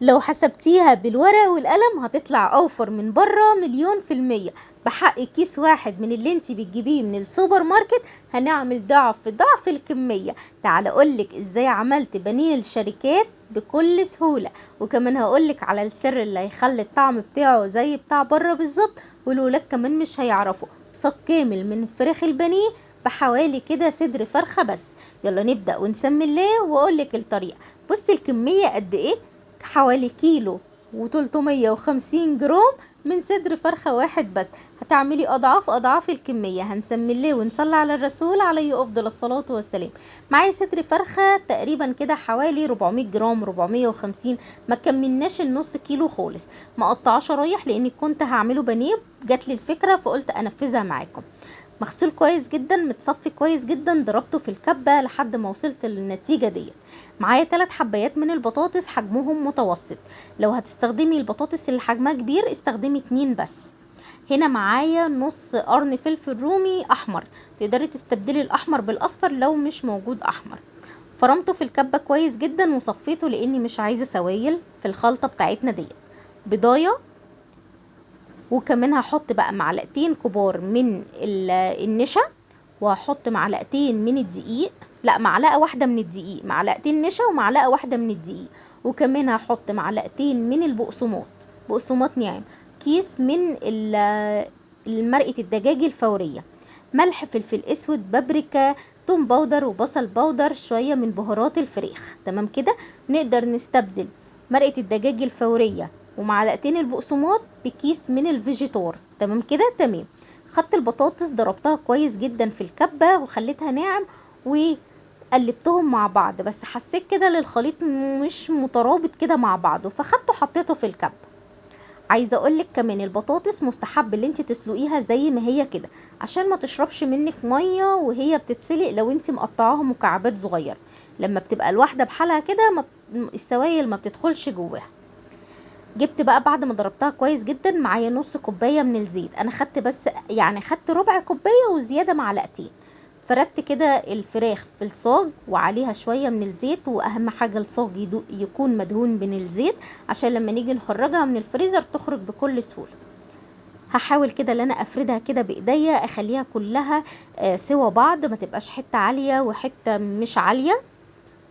لو حسبتيها بالورقة والقلم هتطلع اوفر من بره 1,000,000%. بحق كيس واحد من اللي انتي بتجيبيه من السوبر ماركت هنعمل ضعف الكمية. تعال اقولك ازاي عملت بانيه الشركات بكل سهولة، وكمان هقولك على السر اللي هيخلي الطعم بتاعه زي بتاع بره بالظبط، والولاد كمان مش هيعرفوا. صاج كامل من فراخ البانيه بحوالي كده صدر فرخة بس. يلا نبدأ ونسمي الله واقولك الطريقة. بصي الكمية قد ايه، حوالي كيلو و350 جرام من صدر فرخة واحد بس. هتعملي أضعاف الكمية. هنسمي الله ونصلي على الرسول عليه أفضل الصلاة والسلام. معايا صدر فرخة تقريبا كده حوالي 400 جرام 450، ما كملناش النص كيلو خالص. مقطعه شرايح لأني كنت هعمله بانيه، جاتلي الفكرة فقلت أنفذها معاكم. مغسول كويس جدا، متصفي كويس جدا، ضربته في الكبة لحد ما وصلت للنتيجة ديت. معايا 3 حبايات من البطاطس حجمهم متوسط. لو هتستخدمي البطاطس اللي حجمها كبير استخدمي 2 بس. هنا معايا نص قرن فلفل رومي احمر، تقدري تستبدلي الاحمر بالاصفر لو مش موجود احمر. فرمته في الكبة كويس جدا وصفيته لاني مش عايزة سوائل في الخلطة بتاعتنا ديت. بضاية، وكمان هحط بقى معلقتين كبار من النشا، وهحط معلقتين من الدقيق، لا معلقة واحدة من الدقيق، معلقتين نشا ومعلقة واحدة من الدقيق. وكمان هحط معلقتين من البقسماط، بقسماط ناعم، كيس من مرقة الدجاج الفورية، ملح، فلفل اسود، بابريكا، توم باودر وبصل باودر، شوية من بهارات الفراخ. تمام كده. نقدر نستبدل مرقة الدجاج الفورية ومعلقتين البقسماط بكيس من الفيجيتار. تمام كده تمام. خدت البطاطس ضربتها كويس جدا في الكبة وخليتها ناعم وقلبتهم مع بعض، بس حسيت كده للخليط مش مترابط كده مع بعضه فخدته حطيته في الكبة. عايزه اقولك كمان البطاطس مستحب اللي انت تسلقيها زي ما هي كده عشان ما تشربش منك ميه وهي بتتسلق. لو انت مقطعاها مكعبات صغيره لما بتبقى الواحده بحالها كده السوائل ما بتدخلش جواها. جبت بقى بعد ما ضربتها كويس جدا معايا نص كوبايه من الزيت. انا خدت بس يعني خدت ربع كوبايه وزياده معلقتين. فردت كده الفراخ في الصاج وعليها شويه من الزيت، واهم حاجه الصاج يكون مدهون من الزيت عشان لما نيجي نخرجها من الفريزر تخرج بكل سهوله. هحاول كده ان انا افردها كده بايديا، اخليها كلها سوا بعض، ما تبقاش حته عاليه وحته مش عاليه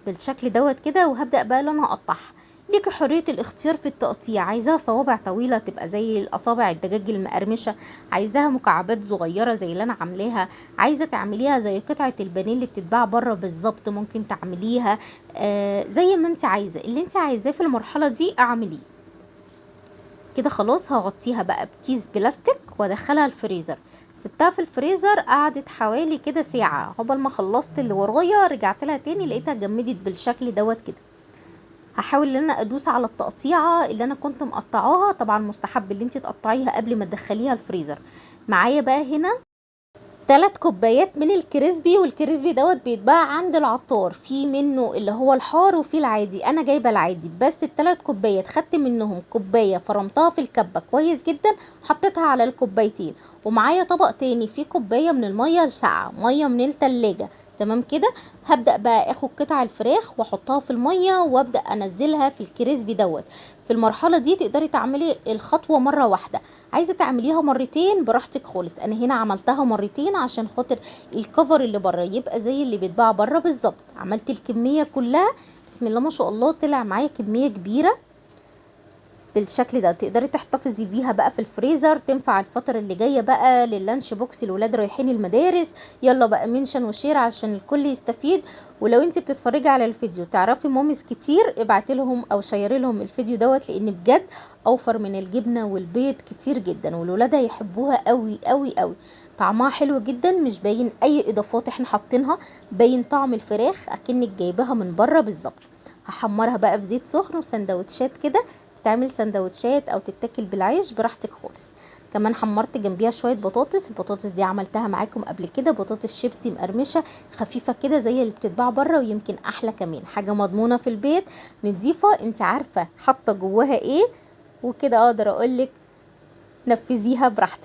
بالشكل دوت كده. وهبدأ بقى ان انا اقطعها. ليكي حرية الاختيار في التقطيع، عايزاها صوابع طويلة تبقى زي الاصابع الدجاج المقرمشة، عايزاها مكعبات صغيرة زي اللي انا عاملاها، عايزة تعمليها زي قطعة البانيه اللي بتتباع بره بالظبط ممكن تعمليها زي ما انت عايزة. اللي انت عايزاه في المرحلة دي اعمليه كده. خلاص هغطيها بقى بكيس بلاستيك وادخلها الفريزر. سبتها في الفريزر قعدت حوالي كده ساعة، عقبال ما خلصت اللي ورايا رجعت لها تاني لقيتها جمدت بالشكل دوت كده. هحاول ان انا ادوس على التقطيعه اللي انا كنت مقطعاها. طبعا مستحب اللي انت تقطعيها قبل ما تدخليها الفريزر. معايا بقى هنا 3 كوبايات من الكريسبي، والكريسبي دوت بيتباع عند العطار، في منه اللي هو الحار وفي العادي. انا جايبه العادي. بس ال3 كوبايات خدت منهم كوبايه فرمتها في الكبه كويس جدا حطيتها على الكوبايتين، ومعايا طبق تاني فيه كوبايه من الميه الساقعه، ميه من التلاجة. تمام كده. هبدأ بقى اخد قطع الفراخ واحطها في الميه وابدأ انزلها في الكريسبي دوت. في المرحله دي تقدري تعملي الخطوه مره واحده، عايزه تعمليها مرتين براحتك خالص. انا هنا عملتها مرتين عشان خاطر الكفر اللي بره يبقى زي اللي بيتباع بره بالظبط. عملت الكميه كلها بسم الله ما شاء الله، طلع معايا كميه كبيره بالشكل ده. تقدري تحتفظي بيها بقى في الفريزر، تنفع الفترة اللي جاية بقى لللانش بوكس الولاد رايحين المدارس. يلا بقى منشن وشير عشان الكل يستفيد. ولو انت بتتفرجي على الفيديو تعرفي ماميز كتير ابعتي لهم او شيري لهم الفيديو دوت، لان بجد اوفر من الجبنة والبيض كتير جدا، والولاد هيحبوها قوي قوي قوي. طعمها حلو جدا، مش باين اي اضافات احنا حاطينها، باين طعم الفراخ اكنك جايباها من بره بالظبط. هحمرها بقى في زيت سخن وسندوتشات كده، تتعمل سندوتشات او تتاكل بالعيش براحتك خالص. كمان حمرت جنبيها شويه بطاطس. البطاطس دي عملتها معاكم قبل كده، بطاطس شيبسي مقرمشه خفيفه كده زي اللي بتتباع بره، ويمكن احلى كمان، حاجه مضمونه في البيت نضيفه، انت عارفه حاطه جواها ايه، وكده اقدر اقولك نفذيها براحتك.